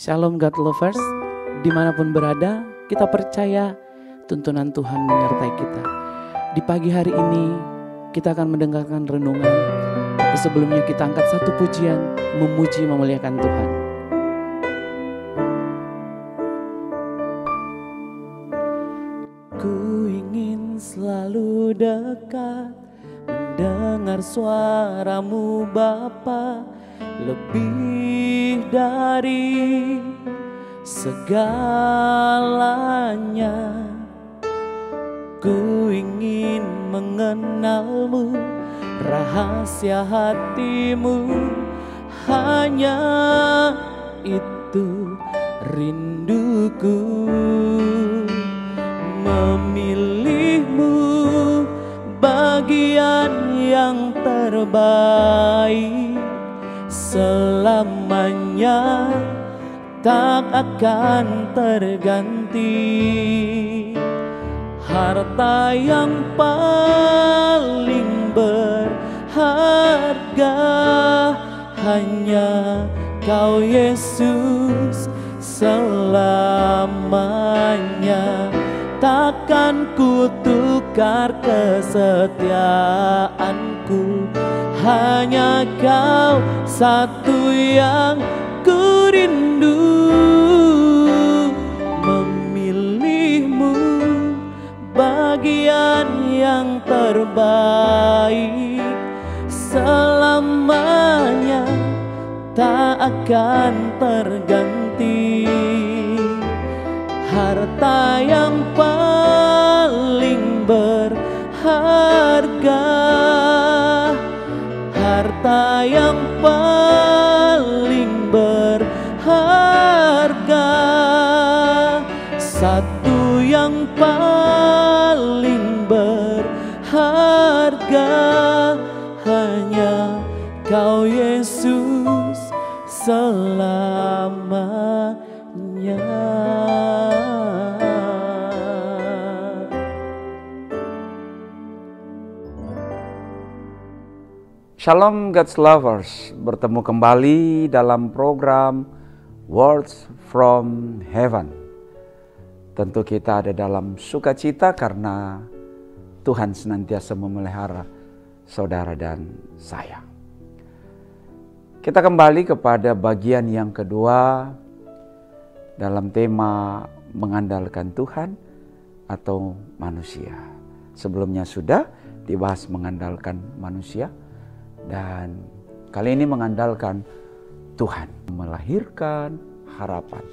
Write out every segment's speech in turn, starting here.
Shalom God Lovers, dimanapun berada, kita percaya tuntunan Tuhan menyertai kita. Di pagi hari ini, kita akan mendengarkan renungan, tapi sebelumnya kita angkat satu pujian, memuji memuliakan Tuhan. Ku ingin selalu dekat, mendengar suaramu Bapa, lebih dari segalanya. Ku ingin mengenalmu, rahasia hatimu, hanya itu rinduku. Memilihmu bagian yang terbaik, selamanya tak akan terganti. Harta yang paling berharga, hanya Kau Yesus selamanya. Takkan ku tukar kesetiaanku, hanya Kau satu yang ku rindu. Memilihmu bagian yang terbaik, selamanya tak akan terganti. Harta yang paling berharga, harta yang paling berharga, satu yang paling berharga, hanya Kau Yesus selamanya. Shalom God's Lovers, bertemu kembali dalam program Words from Heaven. Tentu kita ada dalam sukacita karena Tuhan senantiasa memelihara saudara dan saya. Kita kembali kepada bagian yang kedua dalam tema mengandalkan Tuhan atau manusia. Sebelumnya sudah dibahas mengandalkan manusia, dan kali ini mengandalkan Tuhan, melahirkan harapan.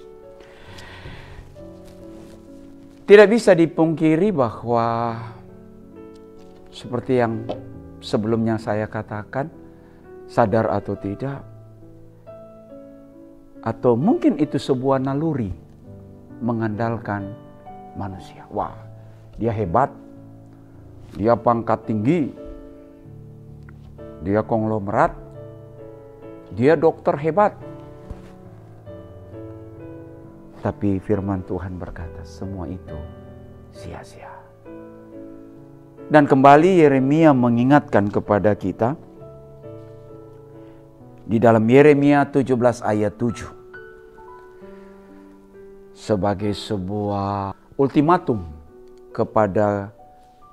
Tidak bisa dipungkiri bahwa seperti yang sebelumnya saya katakan, sadar atau tidak, atau mungkin itu sebuah naluri mengandalkan manusia. Wah, dia hebat, dia pangkat tinggi, dia konglomerat, dia dokter hebat. Tapi firman Tuhan berkata semua itu sia-sia. Dan kembali Yeremia mengingatkan kepada kita di dalam Yeremia 17 ayat 7 sebagai sebuah ultimatum kepada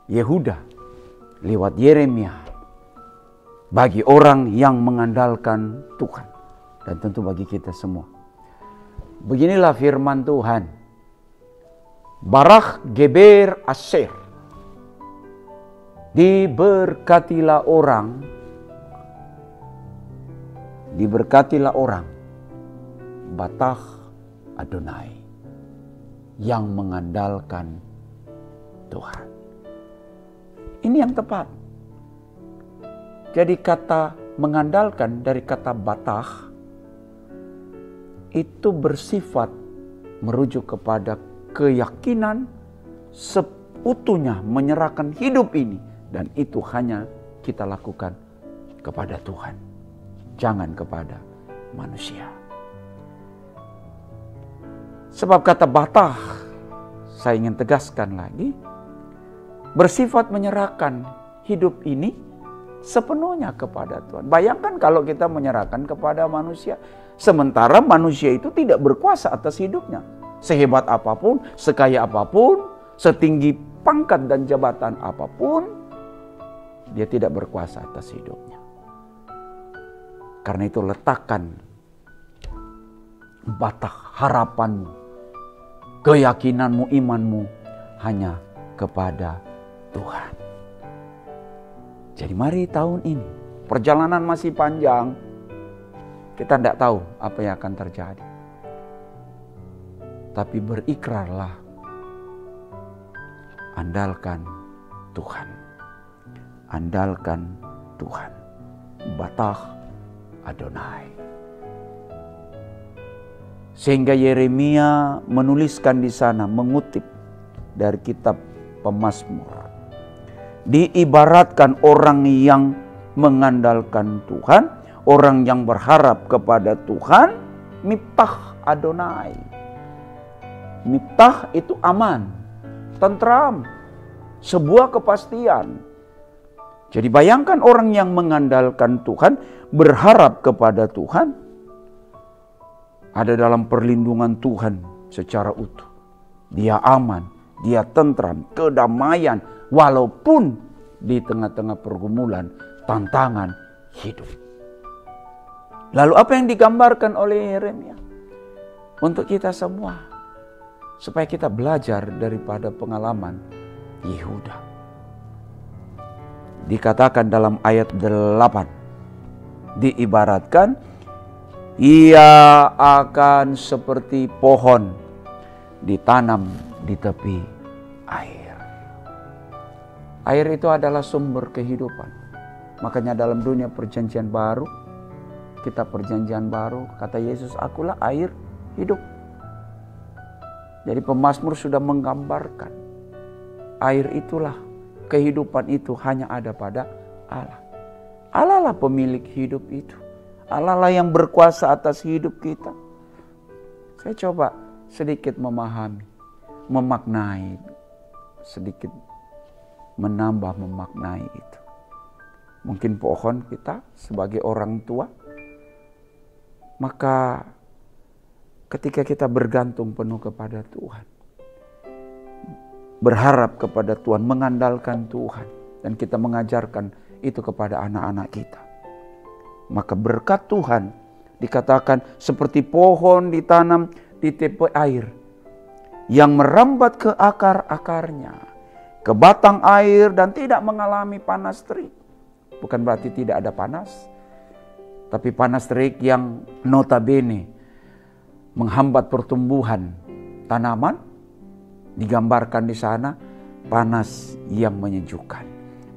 Yehuda lewat Yeremia bagi orang yang mengandalkan Tuhan, dan tentu bagi kita semua. Beginilah firman Tuhan. Barach geber Asher. Diberkatilah orang Batach Adonai yang mengandalkan Tuhan. Ini yang tepat. Jadi kata mengandalkan dari kata Batach itu bersifat merujuk kepada keyakinan seutuhnya menyerahkan hidup ini, dan itu hanya kita lakukan kepada Tuhan, jangan kepada manusia. Sebab kata Batach, saya ingin tegaskan lagi, bersifat menyerahkan hidup ini sepenuhnya kepada Tuhan. Bayangkan kalau kita menyerahkan kepada manusia, sementara manusia itu tidak berkuasa atas hidupnya. Sehebat apapun, sekaya apapun, setinggi pangkat dan jabatan apapun, dia tidak berkuasa atas hidupnya. Karena itu letakkan Batach harapanmu, keyakinanmu, imanmu hanya kepada Tuhan. Jadi mari tahun ini, perjalanan masih panjang, kita tidak tahu apa yang akan terjadi. Tapi berikrarlah, andalkan Tuhan. Andalkan Tuhan. Batach Adonai. Sehingga Yeremia menuliskan di sana, mengutip dari kitab Pemazmur. Diibaratkan orang yang mengandalkan Tuhan, orang yang berharap kepada Tuhan, Miftah Adonai. Miftah itu aman, tentram, sebuah kepastian. Jadi bayangkan orang yang mengandalkan Tuhan, berharap kepada Tuhan, ada dalam perlindungan Tuhan secara utuh. Dia aman, dia tentram, kedamaian, walaupun di tengah-tengah pergumulan, tantangan hidup. Lalu apa yang digambarkan oleh Yeremia? Untuk kita semua, supaya kita belajar daripada pengalaman Yehuda. Dikatakan dalam ayat 8, diibaratkan, ia akan seperti pohon ditanam di tepi air. Air itu adalah sumber kehidupan. Makanya dalam dunia perjanjian baru, kitab perjanjian baru, kata Yesus, akulah air hidup. Jadi pemazmur sudah menggambarkan, air itulah, kehidupan itu hanya ada pada Allah. Allah lah pemilik hidup itu. Allah lah yang berkuasa atas hidup kita. Saya coba sedikit memahami, memaknai, sedikit menambah memaknai itu. Mungkin pohon kita sebagai orang tua, maka ketika kita bergantung penuh kepada Tuhan, berharap kepada Tuhan, mengandalkan Tuhan. Dan kita mengajarkan itu kepada anak-anak kita. Maka berkat Tuhan dikatakan seperti pohon ditanam di tepi air, yang merambat ke akar-akarnya, ke batang air dan tidak mengalami panas terik. Bukan berarti tidak ada panas, tapi panas terik yang notabene menghambat pertumbuhan tanaman, digambarkan di sana panas yang menyejukkan.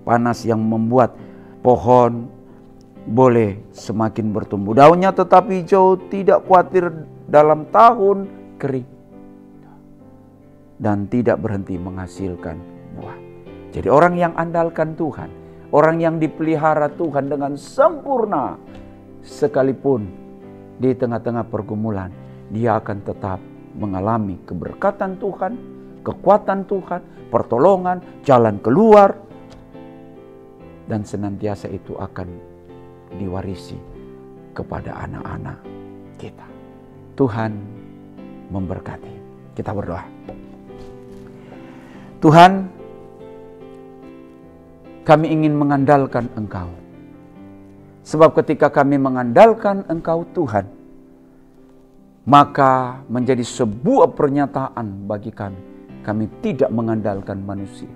Panas yang membuat pohon boleh semakin bertumbuh. Daunnya tetap hijau, tidak khawatir dalam tahun kering, dan tidak berhenti menghasilkan buah. Jadi orang yang andalkan Tuhan, orang yang dipelihara Tuhan dengan sempurna, sekalipun di tengah-tengah pergumulan, dia akan tetap mengalami keberkatan Tuhan, kekuatan Tuhan, pertolongan, jalan keluar, dan senantiasa itu akan diwarisi kepada anak-anak kita. Tuhan memberkati. Kita berdoa. Tuhan, kami ingin mengandalkan Engkau. Sebab ketika kami mengandalkan Engkau Tuhan, maka menjadi sebuah pernyataan bagi kami. Kami tidak mengandalkan manusia.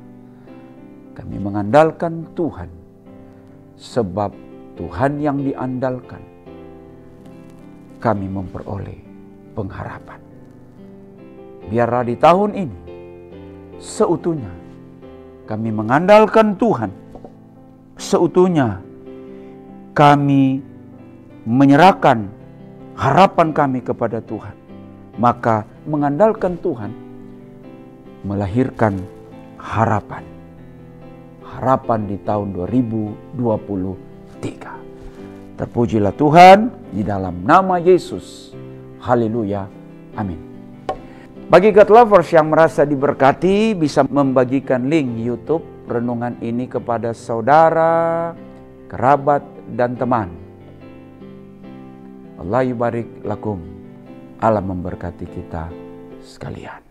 Kami mengandalkan Tuhan. Sebab Tuhan yang diandalkan, kami memperoleh pengharapan. Biarlah di tahun ini seutuhnya kami mengandalkan Tuhan. Seutuhnya kami menyerahkan harapan kami kepada Tuhan. Maka mengandalkan Tuhan melahirkan harapan. Harapan di tahun 2023. Terpujilah Tuhan di dalam nama Yesus. Haleluya. Amin. Bagi God lovers yang merasa diberkati, bisa membagikan link YouTube renungan ini kepada saudara, kerabat, dan teman. Allah yubarik lakum. Allah memberkati kita sekalian.